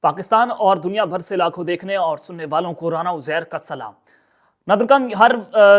पाकिस्तान और दुनिया भर से लाखों देखने और सुनने वालों को राना उज़ैर का सलाम। नादरकान हर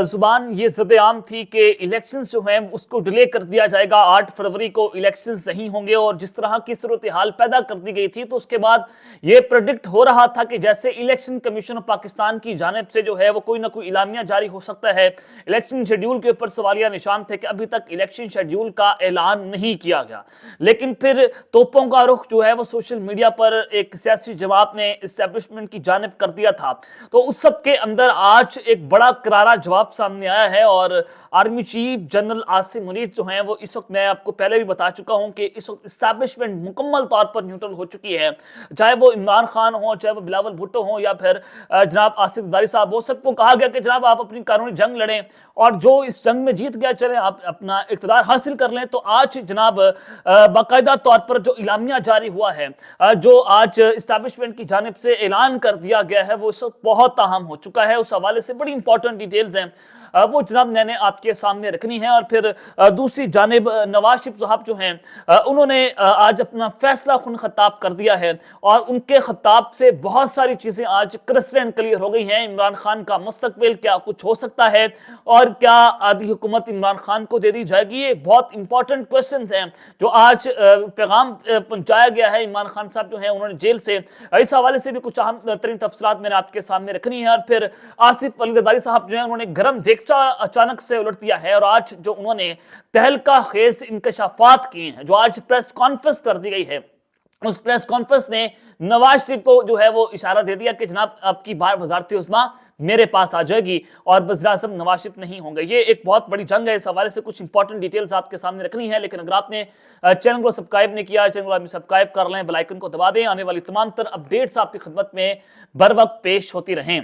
जुबान ये ज़िद-ए-आम थी कि इलेक्शंस जो हैं उसको डिले कर दिया जाएगा, 8 फरवरी को इलेक्शंस नहीं होंगे। और जिस तरह की सूरत-ए-हाल पैदा कर दी गई थी तो उसके बाद ये प्रेडिक्ट हो रहा था कि जैसे इलेक्शन कमीशन ऑफ पाकिस्तान की जानिब से जो है वो कोई ना कोई इलामिया जारी हो सकता है। इलेक्शन शेड्यूल के ऊपर सवालिया निशान थे कि अभी तक इलेक्शन शेड्यूल का ऐलान नहीं किया गया, लेकिन फिर तोपों का रुख जो है वो सोशल मीडिया पर एक सियासी जमात ने इस्टेब्लिशमेंट की जानिब कर दिया था। तो उस सब के अंदर आज एक बड़ा करारा जवाब सामने आया है और army chief general Asim Munir जो हैं वो इस वक्त, मैं आपको पहले भी बता चुका हूं कि इस वक्त इस्टेब्लिशमेंट मुकम्मल तौर पर न्यूट्रल हो चुकी है। चाहे वो इमरान खान हो, चाहे वो बिलावल भुट्टो हो, या फिर जनाब आसिफ जरदारी साहब, वो सबको कहा गया कि जनाब आप अपनी कानूनी जंग लड़ें और जो इस जंग में जीत गया चले आप अपना इक़्तिदार हासिल कर लें। तो आज जनाब बाकायदा तौर पर जो इलामिया जारी हुआ है, जो आज इस्टेब्लिशमेंट की जानिब से ऐलान कर दिया गया है, वो इस वक्त बहुत अहम हो चुका है। उस हवाले से बड़ी इंपॉर्टेंट डिटेल्स हैं, वो जनाब मैंने आपके सामने रखनी है। और फिर दूसरी जानिब नवाज शरीफ साहब जो हैं उन्होंने आज अपना फैसला खुन खिताब कर दिया है और उनके खिताब से बहुत सारी चीज़ें आज क्रिस्टल एंड क्लियर हो गई हैं। इमरान खान का मुस्तकबिल क्या कुछ हो सकता है और क्या आधी हुकूमत इमरान खान को दे दी जाएगी, ये बहुत इंपॉर्टेंट क्वेश्चन हैं जो आज पैगाम पहुंचाया गया है। इमरान खान साहब जो हैं उन्होंने जेल से, इस हवाले से भी कुछ अहम तरीन तफसीलात मैंने आपके सामने रखनी है। और फिर आसिफ अली जरदारी साहब जो हैं उन्होंने गरम अचानक से उलट दिया है और आज जो उन्होंने तहलका खेज इंकशाफात किए हैं, जो आज प्रेस कॉन्फ्रेंस कर दी गई है, उस प्रेस कॉन्फ्रेंस ने नवाज शरीफ को जो है वो इशारा दे दिया कि जनाब आपकी बार वज़ारत उज़्मा मेरे पास आ जाएगी और वज़ीर-ए-आज़म नवाज शरीफ नहीं होंगे। ये एक बहुत बड़ी जंग है, इस हवाले से कुछ इंपॉर्टेंट डिटेल्स आपके सामने रखनी है। लेकिन अगर आपने चैनल को सब्सक्राइब नहीं किया, चैनल को सब्सक्राइब कर लें, बेल आइकन को दबा दें, आने वाली तमाम तर अपडेट्स आपकी खिदमत में बर वक्त पेश होती रहें।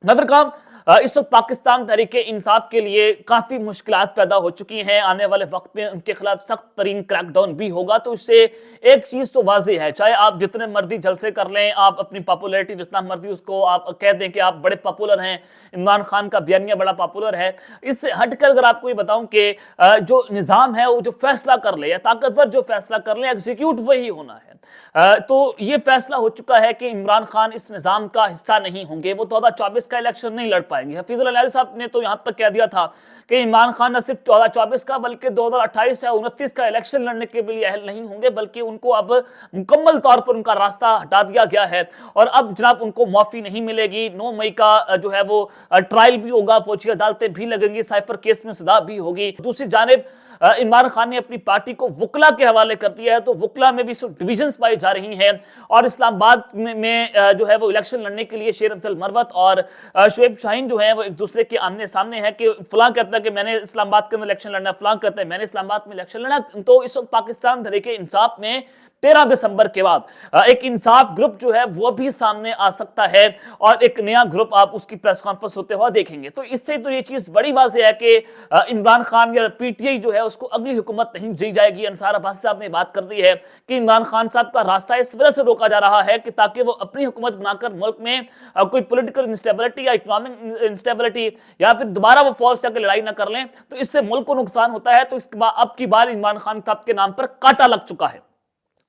नादरकान इस वक्त पाकिस्तान तहरीके इंसाफ के लिए काफ़ी मुश्किलात पैदा हो चुकी हैं। आने वाले वक्त में उनके खिलाफ सख्त तरीन क्रैकडाउन भी होगा। तो इससे एक चीज़ तो वाज़ेह है, चाहे आप जितने मर्जी जलसे कर लें, आप अपनी पॉपुलैरिटी जितना मर्जी उसको आप कह दें कि आप बड़े पॉपुलर हैं, इमरान खान का बयानिया बड़ा पॉपुलर है, इससे हटकर अगर आपको ये बताऊं कि जो निज़ाम है वो जो फैसला कर ले या ताकतवर जो फैसला कर ले, एग्जीक्यूट वही होना है। तो ये फैसला हो चुका है कि इमरान खान इस निज़ाम का हिस्सा नहीं होंगे, वो 2024 का इलेक्शन नहीं लड़ पाएंगे। हफीजुल अली साहब ने तो यहाँ तक कह दिया था कि इमरान खान न सिर्फ 2024 का बल्कि 2028 या 29 का इलेक्शन लड़ने के लिए अहल नहीं होंगे, बल्कि उनको अब मुकम्मल तौर पर उनका रास्ता हटा दिया गया है और अब जनाब उनको माफ़ी नहीं मिलेगी। 9 मई का जो है वो ट्रायल भी होगा, फौजी अदालतें भी लगेंगी, साइफर केस में सजा भी होगी। दूसरी जानिब इमरान खान ने अपनी पार्टी को वकला के हवाले कर दिया है, तो वकला में भी डिविजन्स पाई जा रही हैं और इस्लामाबाद में जो है वो इलेक्शन लड़ने के लिए शेर अफजल मरवत और शुएब शाहीन जो है वो एक दूसरे के आमने सामने है कि फलां कहता है कि मैंने इस्लामाबाद के अंदर इलेक्शन लड़ना, फलां कहता है मैंने इस्लामाबाद में इलेक्शन लड़ना। तो इस वक्त पाकिस्तान तहरीके इंसाफ में 13 दिसंबर के बाद एक इंसाफ ग्रुप जो है वो भी सामने आ सकता है और एक नया ग्रुप आप उसकी प्रेस कॉन्फ्रेंस होते हुए देखेंगे। तो इससे तो ये चीज बड़ी वाज़ेह है कि इमरान खान या पीटीआई जो है उसको अगली हुकूमत नहीं दी जाएगी। अंसार अब्बासी साहब ने बात कर दी है कि इमरान खान साहब का रास्ता इस वजह से रोका जा रहा है कि ताकि वो अपनी हुकूमत बनाकर मुल्क में कोई पॉलिटिकल इंस्टेबिलिटी या इकोनॉमिक इंस्टेबिलिटी या फिर दोबारा वो फौज से लड़ाई ना कर लें, तो इससे मुल्क को नुकसान होता है। तो इसके बाद अब की बार इमरान खान साहब के नाम पर कांटा लग चुका है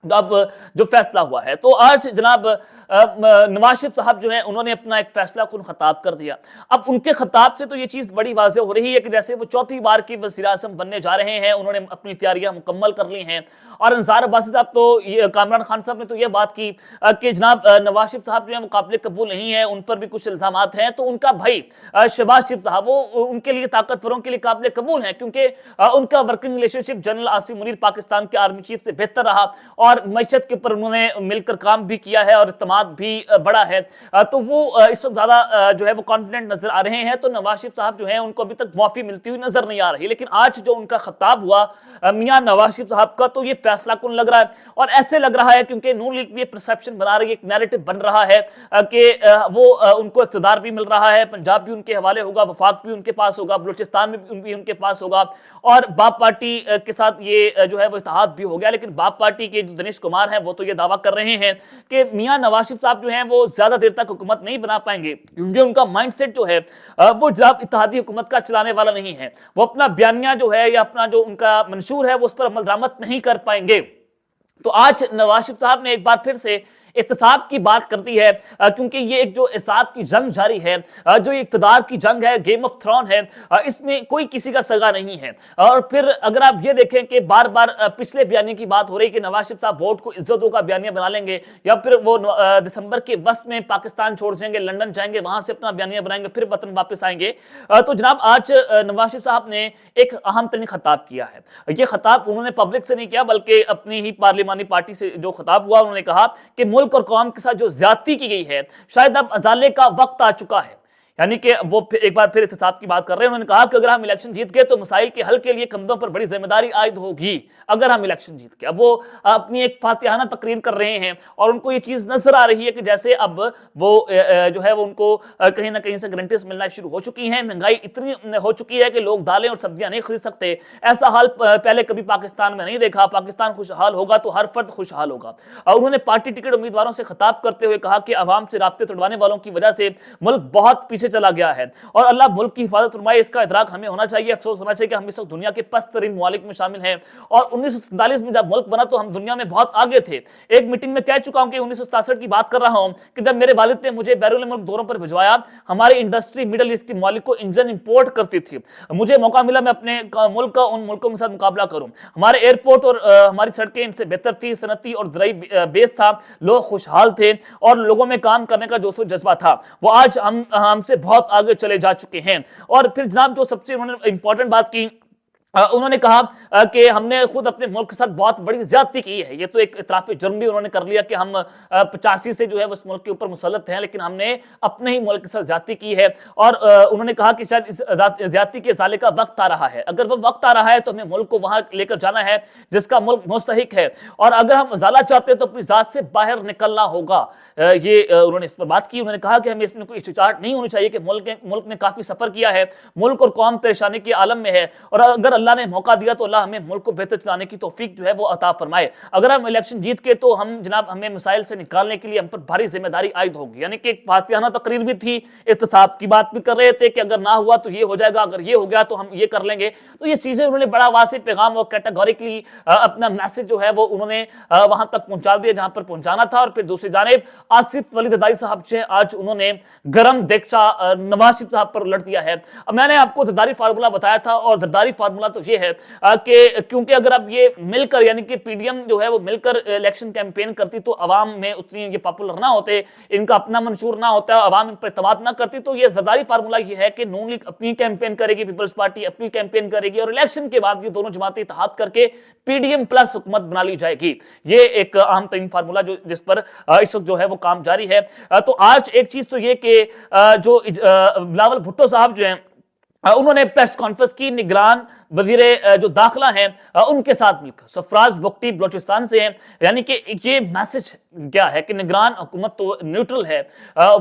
अब जो फैसला हुआ है। तो आज जनाब नवाज शरीफ साहब जो हैं उन्होंने अपना एक फैसला खुद खिताब कर दिया। अब उनके खिताब से तो ये चीज़ बड़ी वाज़ेह हो रही है कि जैसे वो चौथी बार की वज़ीर-ए-आज़म बनने जा रहे हैं, उन्होंने अपनी तैयारियां मुकम्मल कर ली हैं। और अंसार अब्बासी साहब तो कामरान खान साहब ने तो ये बात की कि जनाब नवाज शरीफ साहब जो है वो काबिल कबूल नहीं है, उन पर भी कुछ इल्ज़ामात हैं। तो उनका भाई शहबाज शरीफ साहब वो उनके लिए ताकतवरों के लिए काबिल कबूल है, क्योंकि उनका working relationship general Asim Munir Pakistan के आर्मी चीफ से बेहतर रहा और मैशत के ऊपर उन्होंने मिलकर काम भी किया है और इत्तेमाद भी बड़ा है। तो वो इस वक्त ज़्यादा जो है वो कॉन्फिडेंट नजर आ रहे हैं। तो नवाज शरीफ साहब जो है उनको अभी तक माफ़ी मिलती हुई नजर नहीं आ रही, लेकिन आज जो उनका खिताब हुआ मियां नवाज शरीफ साहब का, तो ये फैसला कुन लग रहा है और ऐसे लग रहा है क्योंकि नून लीग भी परसेप्शन बना रही है, एक नैरेटिव बन रहा है कि वो उनको इक़्तिदार भी मिल रहा है, पंजाब भी उनके हवाले होगा, वफाक भी उनके पास होगा, बलूचिस्तान में भी उनके पास होगा और बाप पार्टी के साथ ये जो है वो इत्तेहाद भी हो गया। लेकिन बाप पार्टी के जो दिनेश कुमार हैं वो तो ये दावा कर रहे हैं कि मियां नवाज शरीफ साहब जो हैं वो ज्यादा देर तक हुकूमत नहीं बना पाएंगे, क्योंकि उनका माइंडसेट जो है वो जनाब इत्तेहादी हुकूमत का चलाने वाला नहीं है। वो अपना बयानिया जो है या अपना जो उनका मंशूर है वो उस पर अमल दरामद नहीं कर पाएंगे। तो आज नवाज शरीफ साहब ने एक बार फिर से احتساب کی بات کرتی ہے کیونکہ یہ ایک جو احتساب کی جنگ جاری ہے، جو اقتدار کی جنگ ہے، گیم آف تھرون ہے، اس میں کوئی کسی کا سگا نہیں ہے۔ اور پھر اگر آپ یہ دیکھیں کہ بار بار پچھلے بیانیے کی بات ہو رہی کہ نواز شریف صاحب ووٹ کو عزتوں کا بیانیہ بنا لیں گے یا پھر وہ دسمبر کے وسط میں پاکستان چھوڑ جائیں گے، لندن جائیں گے، وہاں سے اپنا بیانیہ بنائیں گے، پھر وطن واپس آئیں گے۔ تو جناب آج نواز شریف صاحب نے ایک اہم ترین خطاب کیا ہے۔ یہ خطاب انہوں نے پبلک سے نہیں کیا بلکہ اپنی ہی پارلیمانی پارٹی سے جو خطاب ہوا، انہوں نے کہا کہ ملک اور قوم کے ساتھ جو زیادتی کی گئی ہے شاید اب ازالے کا وقت آ چکا ہے۔ یعنی کہ وہ ایک بار پھر احتساب کی بات کر رہے ہیں۔ انہوں نے کہا کہ اگر ہم الیکشن جیت گئے تو مسائل کے حل کے لیے کندھوں پر بڑی ذمہ داری عائد ہوگی اگر ہم الیکشن جیت گئے۔ اب وہ اپنی ایک فاتحانہ تقریر کر رہے ہیں اور ان کو یہ چیز نظر آ رہی ہے کہ جیسے اب وہ جو ہے وہ ان کو کہیں نہ کہیں سے گارنٹیز ملنا شروع ہو چکی ہیں، مہنگائی اتنی ہو چکی ہے کہ لوگ دالیں اور سبزیاں نہیں خرید سکتے۔ ایسا حال پہلے کبھی پاکستان میں نہیں دیکھا۔ پاکستان خوشحال ہوگا تو ہر فرد خوشحال ہوگا۔ اور انہوں نے پارٹی ٹکٹ امیدواروں سے خطاب کرتے ہوئے کہا کہ عوام سے رابطے توڑوانے والوں کی وجہ سے ملک بہت پیچھے چلا گیا ہے اور اللہ ملک کی حفاظت فرمائے، اس کا ادراک ہمیں ہونا چاہیے۔ افسوس ہونا چاہیے کہ ہم اس وقت دنیا کے پست ترین ممالک میں شامل ہیں اور 1947 میں جب ملک بنا تو ہم دنیا میں بہت آگے تھے۔ ایک میٹنگ میں کہہ چکا ہوں کہ 1967 کی بات کر رہا ہوں کہ جب میرے والد نے مجھے بیرون ملک دوروں پر بھجوایا، ہماری انڈسٹری مڈل ایسٹ کے ممالک کو انجن امپورٹ کرتی تھی۔ مجھے موقع ملا میں اپنے ملک کا ان ملکوں کے ساتھ مقابلہ کروں۔ ہمارے ایئرپورٹ اور ہماری سڑکیں ان سے بہتر تھی، صنعتی اور زرعی بیس تھا، لوگ خوشحال تھے اور لوگوں میں کام کرنے کا جو جذبہ تھا وہ آج ہم سے بہت آگے چلے جا چکے ہیں۔ اور پھر جناب جو سب سے انہوں نے امپورٹنٹ بات کی، انہوں نے کہا کہ ہم نے خود اپنے ملک کے ساتھ بہت بڑی زیادتی کی ہے۔ یہ تو ایک اعتراف جرم بھی انہوں نے کر لیا کہ ہم 85 سے جو ہے اس ملک کے اوپر مسلط ہیں، لیکن ہم نے اپنے ہی ملک کے ساتھ زیادتی کی ہے۔ اور انہوں نے کہا کہ شاید اس زیادتی کے ازالے کا وقت آ رہا ہے۔ اگر وہ وقت آ رہا ہے تو ہمیں ملک کو وہاں لے کر جانا ہے جس کا ملک مستحق ہے، اور اگر ہم ازالہ چاہتے ہیں تو اپنی ذات سے باہر نکلنا ہوگا۔ یہ انہوں نے اس پر بات کی۔ انہوں نے کہا کہ ہمیں اس میں کوئی ہچکچاہٹ نہیں ہونی چاہیے کہ ملک نے کافی سفر کیا ہے، ملک اور قوم پریشانی کے عالم میں ہے، اور اگر اللہ نے موقع دیا تو اللہ ہمیں ملک کو بہتر چلانے کی توفیق جو ہے وہ عطا فرمائے۔ اگر ہم الیکشن جیت کے تو ہم جناب ہمیں مسائل سے نکالنے کے لیے ہم پر بھاری ذمہ داری عائد ہوگی۔ یعنی کہ ایک فاتحانہ تقریر بھی تھی، احتساب کی بات بھی کر رہے تھے کہ اگر نہ ہوا تو یہ ہو جائے گا، اگر یہ ہو گیا تو ہم یہ کر لیں گے۔ تو یہ چیزیں انہوں نے بڑا واضح پیغام اور کیٹیگوریکلی اپنا میسج جو ہے وہ انہوں نے وہاں تک پہنچا دیا جہاں پر پہنچانا تھا۔ اور پھر دوسری جانب آصف ولی زرداری صاحب جو آج انہوں نے گرم دیگچا نواز شریف صاحب پر الٹ دیا ہے۔ اب میں نے آپ کو زرداری فارمولہ بتایا تھا، اور زرداری فارمولہ تو یہ ہے کہ کیونکہ اگر اب یہ مل کر یعنی کہ پی ڈی ایم جو ہے وہ مل کر الیکشن کیمپین کرتی تو عوام میں اتنی یہ پاپولر نہ ہوتے، ان کا اپنا منشور نہ ہوتا، عوام ان پر اعتماد نہ کرتی۔ تو یہ زرداری فارمولہ یہ ہے کہ نون لیگ اپنی کیمپین کرے گی، پیپلز پارٹی اپنی کیمپین کرے گی، اور الیکشن کے بعد یہ دونوں جماعتیں اتحاد کر کے پی ڈی ایم پلس حکومت بنا لی جائے گی۔ یہ ایک اہم ترین فارمولہ جس پر اس وقت جو ہے وہ کام جاری ہے۔ تو آج ایک چیز تو یہ کہ جو بلاول بھٹو صاحب جو ہیں انہوں نے پریس کانفرنس کی، نگران وزیر جو داخلہ ہیں ان کے ساتھ مل کر، سرفراز بگٹی بلوچستان سے ہیں، یعنی کہ یہ میسج کیا ہے کہ نگران حکومت تو نیوٹرل ہے،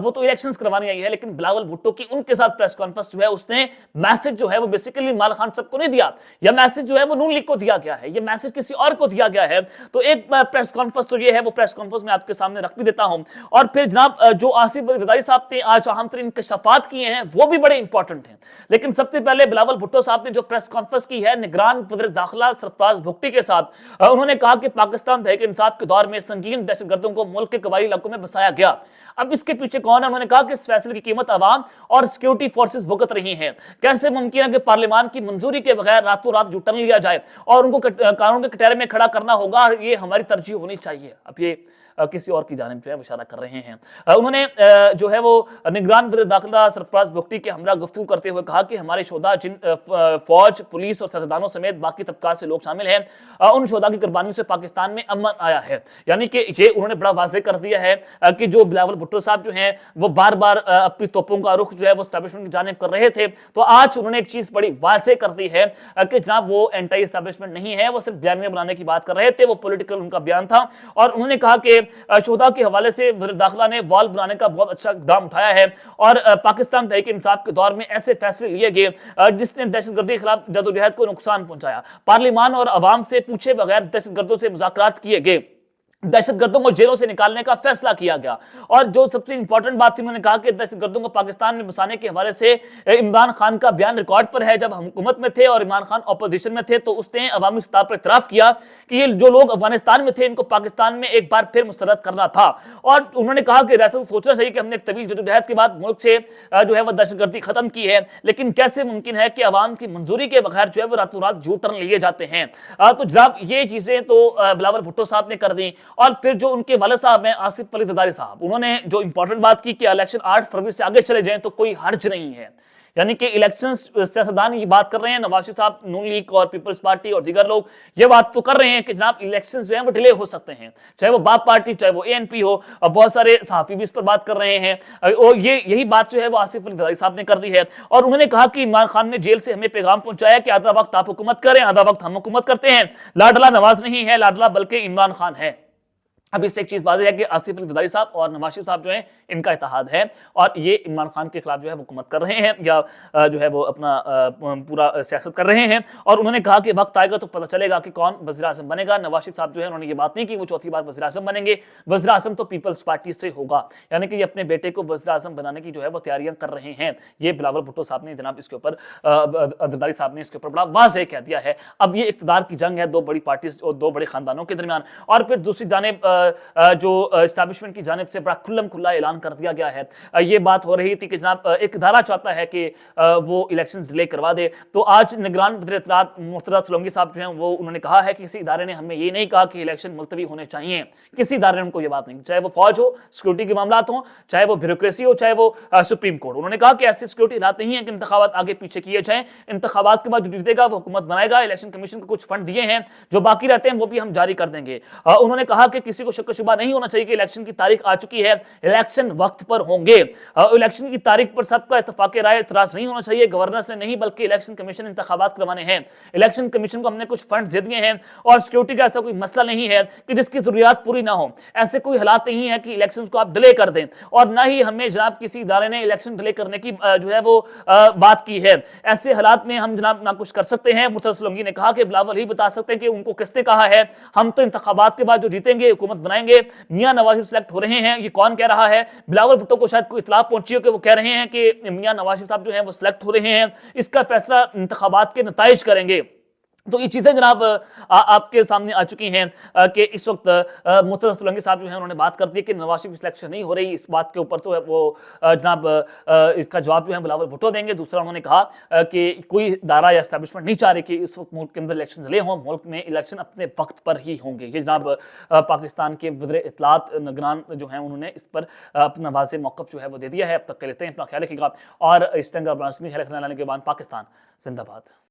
وہ تو الیکشنز کروانے آئی ہے، لیکن بلاول بھٹو کی ان کے ساتھ پریس کانفرنس جو ہے اس نے میسج جو ہے وہ بیسیکلی عمران خان صاحب کو نہیں دیا، یہ میسج جو ہے وہ نون لیگ کو دیا گیا ہے، یہ میسج کسی اور کو دیا گیا ہے۔ تو ایک پریس کانفرنس تو یہ ہے، وہ پریس کانفرنس میں آپ کے سامنے رکھ بھی دیتا ہوں۔ اور پھر جناب جو آصف ولی زرداری صاحب نے آج اہم ترین انکشافات کیے ہیں وہ بھی بڑے امپورٹنٹ ہیں، لیکن سب سے پہلے بلاول بھٹو صاحب نے جو پریس کانفرنس کی ہے نگران وزیر داخلہ سرفراز بگٹی کے ساتھ، انہوں نے کہا کہ پاکستان تحریک انصاف کے دور میں سنگین دہشت گردوں کو ملک کے قبائلی علاقوں میں بسایا گیا۔ اب اس کے پیچھے کون ہے؟ انہوں نے کہا کہ اس فیصلے کی قیمت عوام اور سیکیورٹی فورسز بھگت رہی ہیں۔ کیسے ممکن ہے کہ پارلیمان کی منظوری کے بغیر راتوں رات یو ٹرن لیا جائے اور ان کو قانون کے کٹہرے میں کھڑا کرنا ہوگا، یہ ہماری ترجیح ہونی چاہیے۔ اب یہ کسی اور کی جانب جو ہے اشارہ کر رہے ہیں۔ انہوں نے جو ہے وہ نگران وزیر داخلہ سرفراز بگٹی کے ہمراہ گفتگو کرتے ہوئے کہا کہ ہمارے شہداء جن فوج، پولیس اور سیاستدانوں سمیت باقی طبقات سے لوگ شامل ہیں، ان شہداء کی قربانیوں سے پاکستان میں امن آیا ہے۔ یعنی کہ یہ انہوں نے بڑا واضح کر دیا ہے کہ جو بلاول بھٹو صاحب جو ہیں وہ بار بار اپنی توپوں کا رخ جو ہے وہ اسٹیبلشمنٹ کی جانب کر رہے تھے، تو آج انہوں نے ایک چیز بڑی واضح کر دی ہے کہ جناب وہ اینٹی اسٹیبلشمنٹ نہیں ہے، وہ صرف بیانیہ بنانے کی بات کر رہے تھے، وہ پولیٹیکل ان کا بیان تھا۔ اور انہوں نے کہا کہ شہداء کے حوالے سے وزیر داخلہ نے وال بنانے کا بہت اچھا اقدام اٹھایا ہے، اور پاکستان تحریک انصاف کے دور میں ایسے فیصلے لیے گئے جس نے دہشت گردی کے خلاف جدوجہد کو نقصان پہنچایا۔ پارلیمان اور عوام سے پوچھے بغیر دہشت گردوں سے مذاکرات کیے گئے، दहशत गर्दों को जेलों से निकालने का फैसला किया गया। और जो सबसे इंपॉर्टेंट बात थी, उन्होंने कहा कि दहशत गर्दों को पाकिस्तान में बसाने के हवाले से इमरान खान का बयान रिकॉर्ड पर है। जब हम हुकूमत में थे और इमरान खान अपोजिशन में थे तो उसने अवामी सतह पर इतराफ किया कि ये जो लोग अफगानिस्तान में थे इनको पाकिस्तान में एक बार फिर मुस्तरद करना था। और उन्होंने कहा कि ऐसा सोचना चाहिए कि हमने एक तवील जदोजहद के बाद मुल्क से जो है वो दहशतगर्दी खत्म की है, लेकिन कैसे मुमकिन है कि अवाम की मंजूरी के बगैर जो है वो रातों रात यू टर्न लिए जाते हैं। तो जनाब ये चीजें तो बिलावल भुट्टो साहब ने कर दी। और फिर जो उनके वाले साहब हैं आसिफ अली जरदारी साहब, उन्होंने जो इंपॉर्टेंट बात की कि इलेक्शन 8 फरवरी से आगे चले जाएं तो कोई हर्ज नहीं है। यानी कि इलेक्शन सियासतदान ये बात कर रहे हैं, नवाज शरीफ साहब, नून लीग और पीपल्स पार्टी और दीगर लोग ये बात तो कर रहे हैं कि जनाब इलेक्शन जो है वो डिले हो सकते हैं, चाहे वो बाप पार्टी चाहे वो एएनपी हो। और बहुत सारे सहाफी भी इस पर बात कर रहे हैं और यही बात जो है वो आसिफ अली जरदारी साहब ने कर दी है। और उन्होंने कहा कि इमरान खान ने जेल से हमें पैगाम पहुंचाया कि आधा वक्त आप हुकूमत करें, आधा वक्त हम हुकूमत करते हैं। लाडला नवाज नहीं है, लाडला बल्कि इमरान खान है। अब इससे एक चीज वाज़ेह है कि आसिफ अली जरदारी साहब और नवाज शरीफ साहब जो हैं इनका इत्तेहाद है और ये इमरान खान के खिलाफ जो है हुकूमत कर रहे हैं या जो है वो अपना पूरा सियासत कर रहे हैं। और उन्होंने कहा कि वक्त आएगा तो पता चलेगा कि कौन वज़ीर आज़म बनेगा। नवाज शरीफ साहब जो है उन्होंने ये बात नहीं की वो चौथी बार वज़ीर आज़म बनेंगे, वज़ीर आज़म तो पीपल्स पार्टी से होगा। यानी कि ये अपने बेटे को वज़ीर आज़म बनाने की जो है वो तैयारियां कर रहे हैं। ये बिलावल भुट्टो साहब ने जनाब इसके ऊपर जरदारी साहब ने इसके ऊपर बड़ा वाज़ेह कह दिया है। अब ये इक़्तिदार की जंग है दो बड़ी पार्टी और दो बड़े खानदानों के दरमियान। और फिर दूसरी जानिब जो एस्टैब्लिशमेंट की जानिब से बड़ा खुल्लम खुल्ला ऐलान कर दिया गया है। ये बात हो रही थी कि जनाब एक इदारा चाहता है कि वो इलेक्शंस डिले करवा दे। तो आज निगरान वज़ीर इत्तलात मुर्तज़ा सोलंकी साहब जो हैं वो उन्होंने कहा है कि किसी इदारे ने हमें ये नहीं कहा कि इलेक्शन मुलतवी होने चाहिए। किसी इदारे ने उनको ये बात नहीं, चाहे वो फौज हो, सिक्योरिटी के मामलात हो, चाहे वो ब्यूरोक्रेसी हो, चाहे वो सुप्रीम कोर्ट। उन्होंने कहा कि ऐसी सिक्योरिटी हालात नहीं है कि इंतखाबात आगे पीछे किए जाएं। इंतखाबात के बाद जो जीतेगा वो हुकूमत बनाएगा। इलेक्शन कमीशन को कुछ फंड दिए हैं, जो बाकी रहते हैं वो भी हम जारी कर देंगे। उन्होंने कहा कि किसी को शक शुबा नहीं होना चाहिए कि इलेक्शन की तारीख आ चुकी है, इलेक्शन वक्त पर होंगे। इलेक्शन की तारीख पर सबका इत्तेफाक राय इतराज नहीं होना चाहिए, गवर्नर से नहीं बल्कि इलेक्शन कमीशन इंतखाबात करवाने हैं। इलेक्शन कमीशन को हमने कुछ फंड दे दिए हैं और सिक्योरिटी का ऐसा कोई मसला नहीं है कि जिसकी जरूरियात पूरी ना हो। ऐसे कोई हालात नहीं है कि इलेक्शन को आप डिले कर दें। और ना ही हमें जनाब किसी इदारे ने इलेक्शन डिले करने की जो है वो बात की है। ऐसे हालात में हम जनाब ना कुछ कर सकते हैं। मुर्तज़ा सोलंकी ने कहा कि बिलावल ही बता सकते हैं कि उनको किसने कहा है। हम तो इंतखाबात के बाद जो जीतेंगे हुकूमत बनाएंगे। मियां नवाज सिलेक्ट हो रहे हैं, ये कौन कह रहा है? बिलावल भुट्टो को शायद कोई इत्तला पहुंची हो कि वो कह रहे हैं कि मियां नवाज साहब जो हैं वो सिलेक्ट हो रहे हैं। इसका फैसला इंतखाबात के नताइज करेंगे। तो ये चीजें जनाब आपके सामने आ चुकी हैं कि इस वक्त मुर्तज़ा सोलंकी साहब जो हैं उन्होंने बात कर दी कि नवाज शरीफ की सिलेक्शन नहीं हो रही। इस बात के ऊपर तो वो जनाब इसका जवाब जो है बिलावल भुट्टो देंगे। दूसरा उन्होंने कहा कि कोई इदारा या एस्टैब्लिशमेंट नहीं चाह रही कि इस वक्त मुल्क के अंदर इलेक्शन चले हों। मुल्क में इलेक्शन अपने वक्त पर ही होंगे। ये जनाब पाकिस्तान के वज़ीर इत्तलात निगरान जो हैं उन्होंने इस पर अपना वाज़ेह मौक़िफ़ जो है वो दे दिया है। अब तक के लेते हैं, अपना ख्याल रखिएगा और इस तरह का लाने के बाद पाकिस्तान जिंदाबाद।